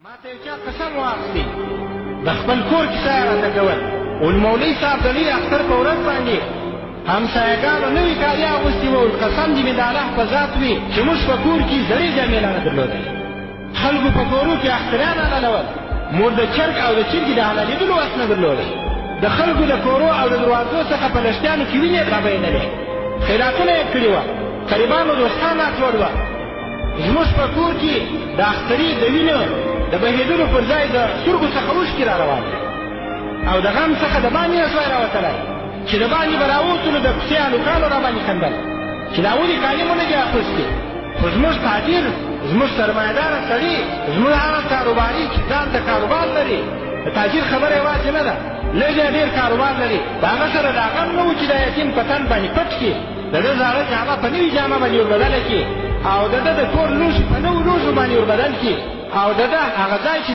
ما ته چا قسم واخلي د خپل کور کیسه یې راته کول والمولوي صاحب د لوی اختر په ورځ باندې همسایګانو نوي کالي اغوستي وو قسم دې مې د الله په ذات وي چې موږ په کور کې زړې جامې نه درلودې خلکو په کورو کې اختران حلالول مور د چرګ او د چرګې د حلالېدلو وس نه درلودې د خلکو د کورو او د دروازو څخه په لښتیانو کې وینې رابهېدلې خیراتونه یې کړي وه قریبانو دوستان راټول وه زموږ په کور کې د اخترې د وینو د بهېدلو پر ځای د سترګو څخه اوښکې را روان دي او د غم څخه د باندې نسوای راوتلی چې د باندې به راووتلو د کوڅې هلکانو را باندې خندل چې دا ولې کالي مو نه دي اخیستي خو زموږ تاجر زموږ سرمایهداره سړي زموږ هغه کاروباري چې ځان ته کاروبار لري د تاجر خبره یوازې نه ده لږ یا ډېر کاروبار لري د هغه سره د غم نه و چې د یتیم په تن باندې پټ کړي د ده زاړه جامه په نوي جامه باندې وربدله کړي او د ده د کور لوښي په نوو لوښو باندې وربدل کړي او د ده هغه ځای چې